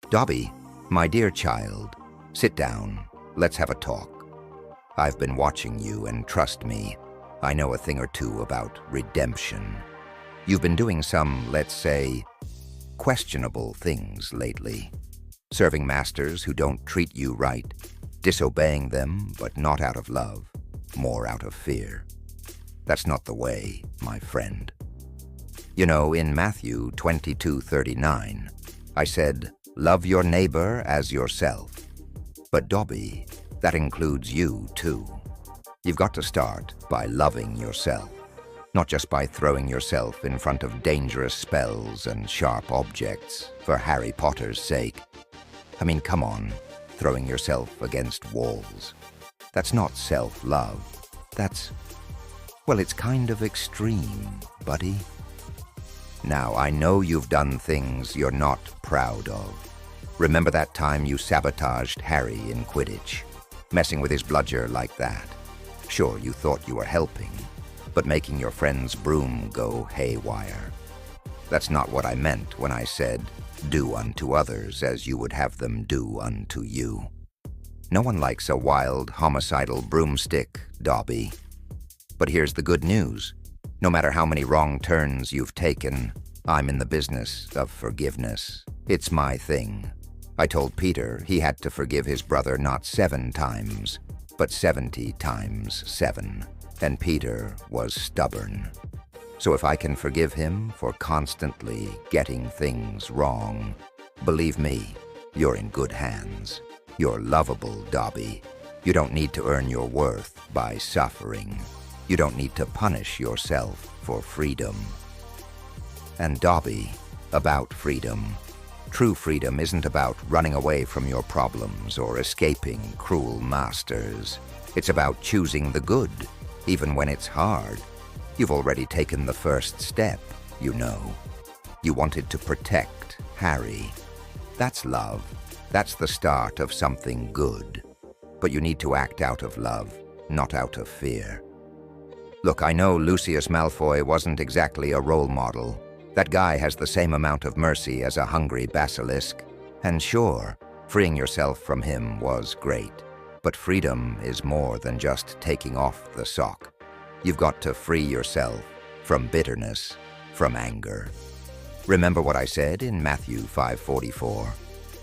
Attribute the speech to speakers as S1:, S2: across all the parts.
S1: Dobby, my dear child, sit down. Let's have a talk. I've been watching you, and trust me, I know a thing or two about redemption. You've been doing some, let's say, questionable things lately. Serving masters who don't treat you right, disobeying them, but not out of love, more out of fear. That's not the way, my friend. You know, in Matthew 22:39, I said, love your neighbor as yourself. But Dobby, that includes you too. You've got to start by loving yourself, not just by throwing yourself in front of dangerous spells and sharp objects for Harry Potter's sake. I mean, come on, throwing yourself against walls. That's not self-love. Well, it's kind of extreme, buddy. Now, I know you've done things you're not proud of. Remember that time you sabotaged Harry in Quidditch, messing with his bludger like that? Sure, you thought you were helping, but making your friend's broom go haywire. That's not what I meant when I said, do unto others as you would have them do unto you. No one likes a wild, homicidal broomstick, Dobby. But here's the good news. No matter how many wrong turns you've taken, I'm in the business of forgiveness. It's my thing. I told Peter he had to forgive his brother not 7 times, but 70 times 7. And Peter was stubborn. So if I can forgive him for constantly getting things wrong, believe me, you're in good hands. You're lovable, Dobby. You don't need to earn your worth by suffering. You don't need to punish yourself for freedom. And Dobby, about freedom. True freedom isn't about running away from your problems or escaping cruel masters. It's about choosing the good, even when it's hard. You've already taken the first step, you know. You wanted to protect Harry. That's love. That's the start of something good. But you need to act out of love, not out of fear. Look, I know Lucius Malfoy wasn't exactly a role model. That guy has the same amount of mercy as a hungry basilisk. And sure, freeing yourself from him was great. But freedom is more than just taking off the sock. You've got to free yourself from bitterness, from anger. Remember what I said in Matthew 5:44?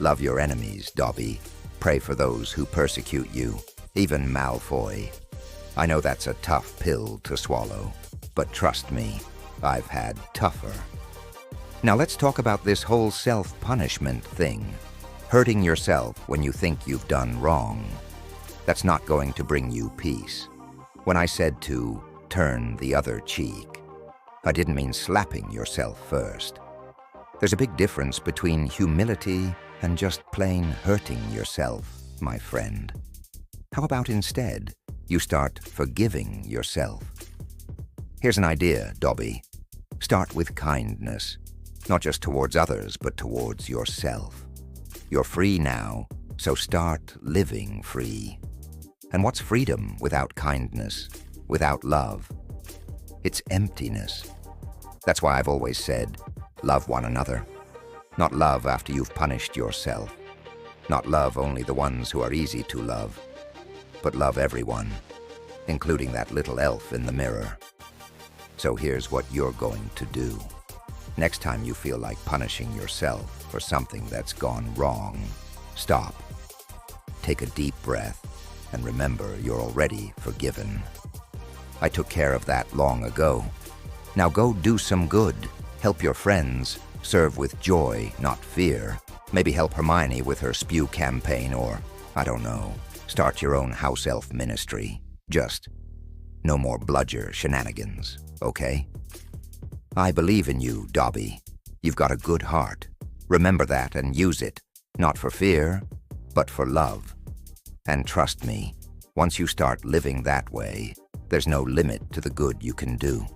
S1: Love your enemies, Dobby. Pray for those who persecute you, even Malfoy. I know that's a tough pill to swallow, but trust me, I've had tougher. Now let's talk about this whole self-punishment thing. Hurting yourself when you think you've done wrong. That's not going to bring you peace. When I said to turn the other cheek, I didn't mean slapping yourself first. There's a big difference between humility and just plain hurting yourself, my friend. How about instead, you start forgiving yourself? Here's an idea, Dobby. Start with kindness, not just towards others, but towards yourself. You're free now, so start living free. And what's freedom without kindness, without love? It's emptiness. That's why I've always said, love one another. Not love after you've punished yourself. Not love only the ones who are easy to love, but love everyone, including that little elf in the mirror. So here's what you're going to do. Next time you feel like punishing yourself for something that's gone wrong, stop. Take a deep breath and remember you're already forgiven. I took care of that long ago. Now go do some good. Help your friends. Serve with joy, not fear. Maybe help Hermione with her spew campaign or, I don't know, start your own house elf ministry. Just no more bludger shenanigans, okay? I believe in you, Dobby. You've got a good heart. Remember that and use it, not for fear, but for love. And trust me, once you start living that way, there's no limit to the good you can do.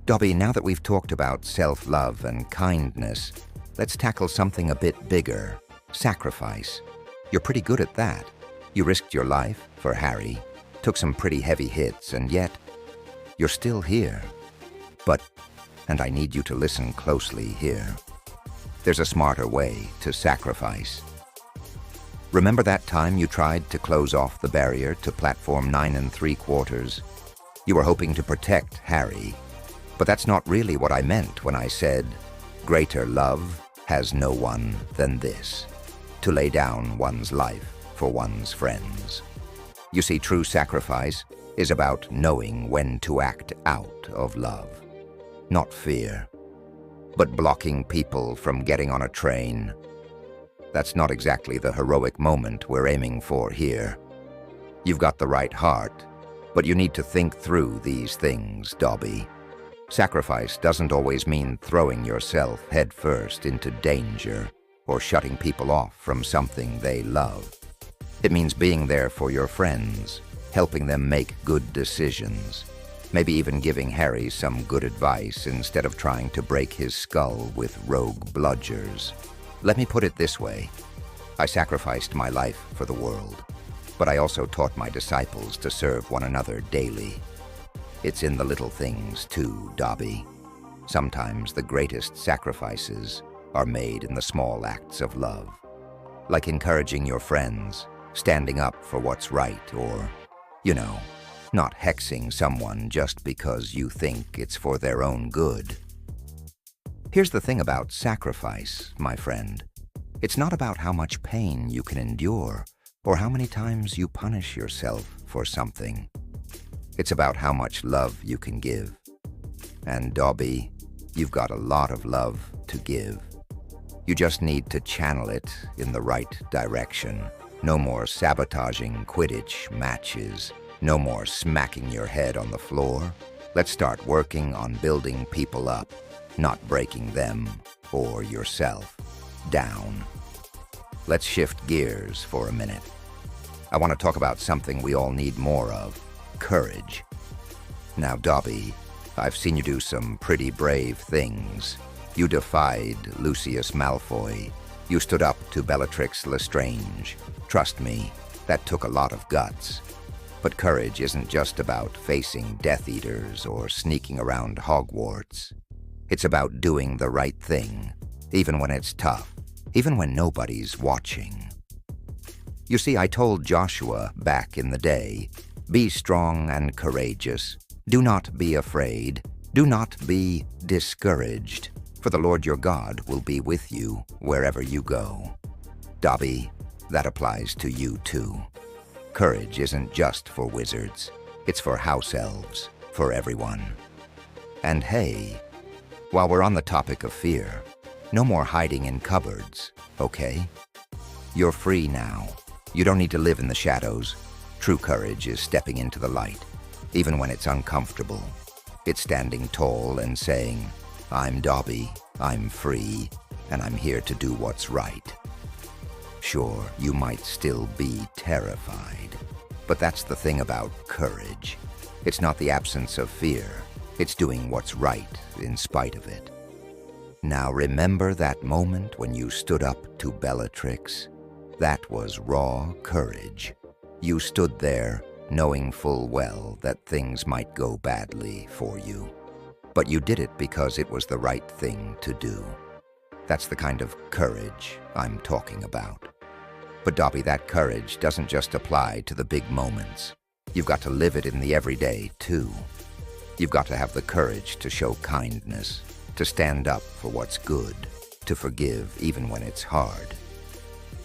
S1: Dobby, now that we've talked about self-love and kindness, let's tackle something a bit bigger, sacrifice. You're pretty good at that. You risked your life for Harry, took some pretty heavy hits, and yet you're still here. But, and I need you to listen closely here, There's a smarter way to sacrifice. Remember that time you tried to close off the barrier to platform 9 3/4? You were hoping to protect Harry, but that's not really what I meant when I said, greater love has no one than this, to lay down one's life for one's friends. You see, true sacrifice is about knowing when to act out of love, not fear, but blocking people from getting on a train. That's not exactly the heroic moment we're aiming for here. You've got the right heart, but you need to think through these things, Dobby. Sacrifice doesn't always mean throwing yourself headfirst into danger or shutting people off from something they love. It means being there for your friends, helping them make good decisions, maybe even giving Harry some good advice instead of trying to break his skull with rogue bludgers. Let me put it this way. I sacrificed my life for the world, but I also taught my disciples to serve one another daily. It's in the little things too, Dobby. Sometimes the greatest sacrifices are made in the small acts of love, like encouraging your friends, standing up for what's right, or, not hexing someone just because you think it's for their own good. Here's the thing about sacrifice, my friend. It's not about how much pain you can endure or how many times you punish yourself for something. It's about how much love you can give. And Dobby, you've got a lot of love to give. You just need to channel it in the right direction. No more sabotaging Quidditch matches. No more smacking your head on the floor. Let's start working on building people up, not breaking them or yourself down. Let's shift gears for a minute. I want to talk about something we all need more of, courage. Now, Dobby, I've seen you do some pretty brave things. You defied Lucius Malfoy. You stood up to Bellatrix Lestrange. Trust me, that took a lot of guts. But courage isn't just about facing Death Eaters or sneaking around Hogwarts. It's about doing the right thing, even when it's tough, even when nobody's watching. You see, I told Joshua back in the day, be strong and courageous. Do not be afraid. Do not be discouraged, for the Lord your God will be with you wherever you go. Dobby, that applies to you too. Courage isn't just for wizards. It's for house elves, for everyone. And hey, while we're on the topic of fear, no more hiding in cupboards, okay? You're free now. You don't need to live in the shadows. True courage is stepping into the light, even when it's uncomfortable. It's standing tall and saying, I'm Dobby, I'm free, and I'm here to do what's right. Sure, you might still be terrified, but that's the thing about courage. It's not the absence of fear. It's doing what's right in spite of it. Now remember that moment when you stood up to Bellatrix? That was raw courage. You stood there knowing full well that things might go badly for you. But you did it because it was the right thing to do. That's the kind of courage I'm talking about. But Dobby, that courage doesn't just apply to the big moments. You've got to live it in the everyday, too. You've got to have the courage to show kindness, to stand up for what's good, to forgive even when it's hard.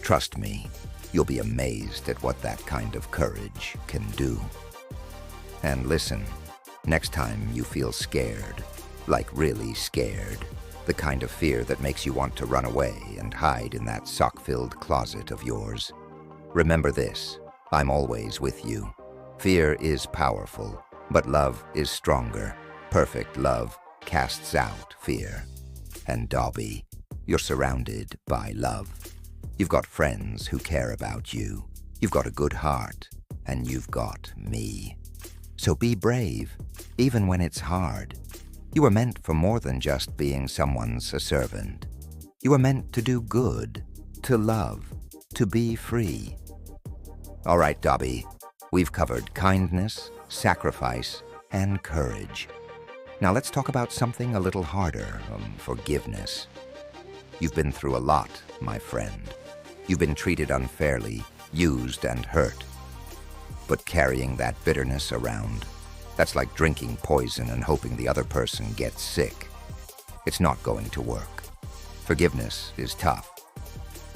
S1: Trust me, you'll be amazed at what that kind of courage can do. And listen, next time you feel scared, like really scared, the kind of fear that makes you want to run away and hide in that sock-filled closet of yours, remember this: I'm always with you. Fear is powerful, but love is stronger. Perfect love casts out fear. And Dobby, you're surrounded by love. You've got friends who care about you. You've got a good heart, and you've got me. So be brave, even when it's hard. You were meant for more than just being someone's servant. You were meant to do good, to love, to be free. All right, Dobby, we've covered kindness, sacrifice, and courage. Now let's talk about something a little harder, forgiveness. You've been through a lot, my friend. You've been treated unfairly, used and hurt. But carrying that bitterness around, that's like drinking poison and hoping the other person gets sick. It's not going to work. Forgiveness is tough,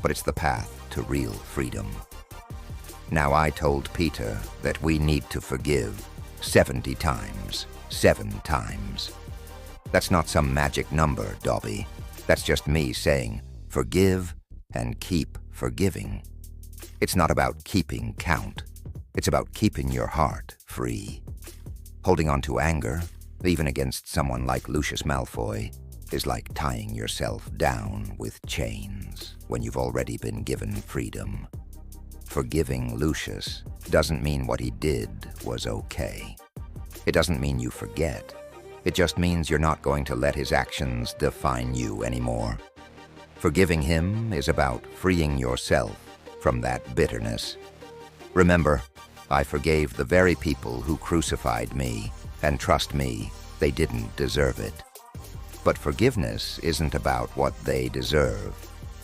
S1: but it's the path to real freedom. Now, I told Peter that we need to forgive 70 times, 7 times. That's not some magic number, Dobby. That's just me saying, forgive and keep forgiving. It's not about keeping count. It's about keeping your heart free. Holding on to anger, even against someone like Lucius Malfoy, is like tying yourself down with chains when you've already been given freedom. Forgiving Lucius doesn't mean what he did was okay. It doesn't mean you forget. It just means you're not going to let his actions define you anymore. Forgiving him is about freeing yourself from that bitterness. Remember, I forgave the very people who crucified me, and trust me, they didn't deserve it. But forgiveness isn't about what they deserve.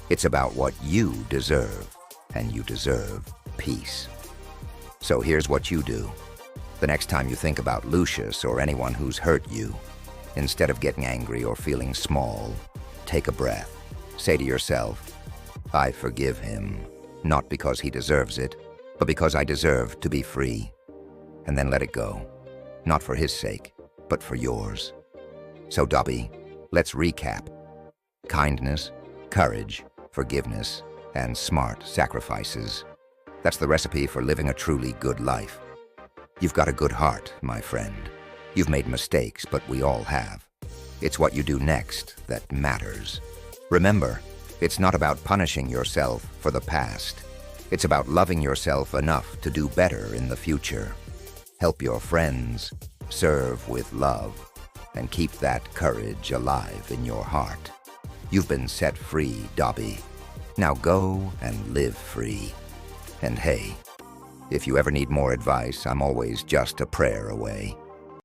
S1: It's about what you deserve, and you deserve peace. So here's what you do. The next time you think about Lucius or anyone who's hurt you, instead of getting angry or feeling small, take a breath. Say to yourself, I forgive him, not because he deserves it, but because I deserve to be free. And then let it go. Not for his sake, but for yours. So, Dobby, let's recap. Kindness, courage, forgiveness, and smart sacrifices. That's the recipe for living a truly good life. You've got a good heart, my friend. You've made mistakes, but we all have. It's what you do next that matters. Remember, it's not about punishing yourself for the past. It's about loving yourself enough to do better in the future. Help your friends, serve with love, and keep that courage alive in your heart. You've been set free, Dobby. Now go and live free. And hey, if you ever need more advice, I'm always just a prayer away.